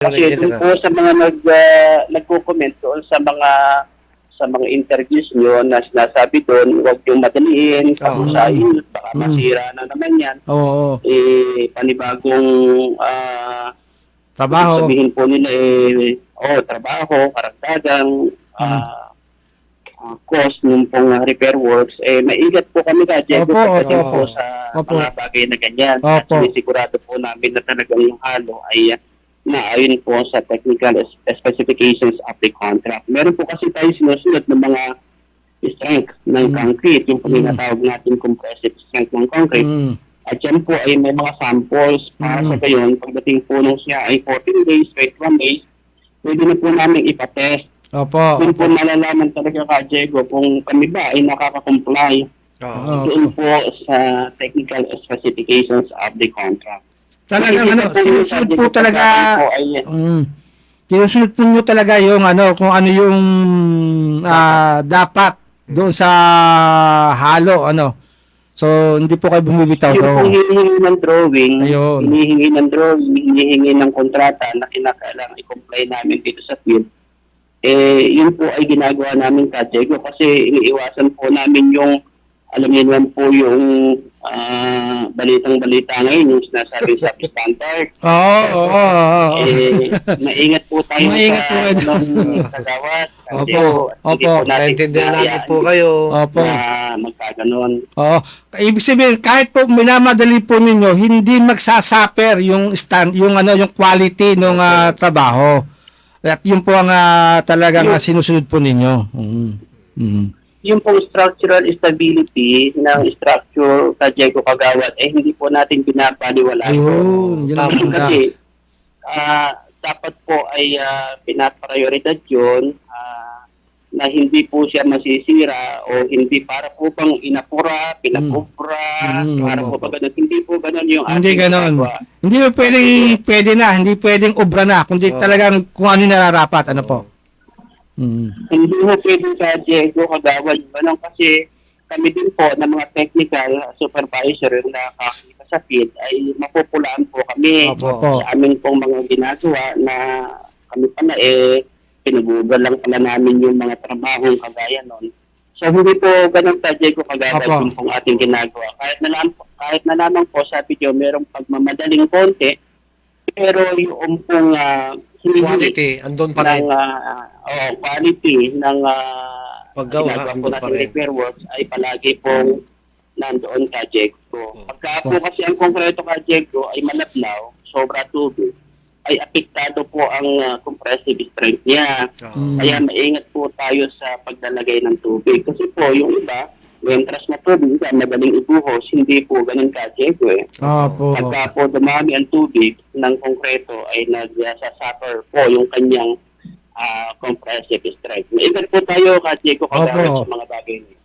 Kasi doon po sa mga nagko-comment doon sa mga interviews nyo na sinasabi doon, huwag yung madaliin, pagusahin, baka masira na naman yan. Oo. Panibagong Trabaho. sabihin po nila trabaho, karagdagang cost ng pong repair works, maigat po kami ka, Diego, pagdating po sa mga bagay na ganyan. At sinisigurado po namin na talagang yung halo ay naayon po sa technical specifications of the contract. Meron po kasi tayo sinusunod ng mga strength ng concrete, yung pinatawag natin compressive strength ng concrete. At yan po ay may mga samples para sa gayon. Pagdating po nung siya ay 14 days, 21 days, pwede na po namin ipatest. Doon po malalaman talaga ka, Diego, kung kami ba ay nakaka-comply doon po sa technical specifications of the contract. Talagang sinusunod po talaga, sinusunod po nyo talaga yung kung ano yung dapat doon sa halo, So, hindi po kayo bumibitaw. Yung hinihingi ng drawing, hinihingi ng kontrata na kinakailangan i-comply namin dito sa field, yun po ay ginagawa namin ka, Diego, kasi iniiwasan po namin yung, alam niyo naman po yung balitang-balita ngayon, yung sinasabi sa standard. Maingat po tayo sa kagawad. Opo. Naintindihan namin po kayo. Na magkaganon. Ibig sabihin, kahit po minamadali po ninyo, hindi magsasaper yung yung quality ng trabaho. At yun po ang talagang sinusunod po ninyo. Yung pong structural stability ng structure sa Diego Kagawad hindi po natin binabaliwala. Kasi dapat po ay pinaprioridad yun na hindi po siya masisira o hindi para po bang inapura, pinapura, para po ba ganun. Hindi po ganun yung ating ginagawa. Hindi pwede na, hindi pwedeng obra na, kundi talagang kung ano nararapat, po. Hindi mo pwede sa Diego Kagawad kasi kami din po na mga technical supervisor na kakita sa field ay mapupulaan po kami sa amin pong mga ginagawa na kami pala pinugugan lang pala namin yung mga trabahong kagaya nun. So hindi po ganun sa Diego Kagawad yung pong ating ginagawa. Kahit na lamang po sabi nyo merong pagmamadaling konti, pero yung pong quality, andun pa rin. Quality ng ginagawa po natin repair works ay palagi pong nandoon ka, Diego. Pagka po kasi ang konkreto ka, Diego, ay malabnaw, sobra tubig, ay apektado po ang compressive strength niya. Kaya maingat po tayo sa paglalagay ng tubig. Kasi po, yung iba, entras na tubig, madaling ibuhos, hindi po ganun ka, Diego. Pagka po dumami ang tubig ng konkreto ay nagsasuffer po yung kanyang compressive strength. Maingat po tayo ka, Diego, kagawad sa mga bagay niyo.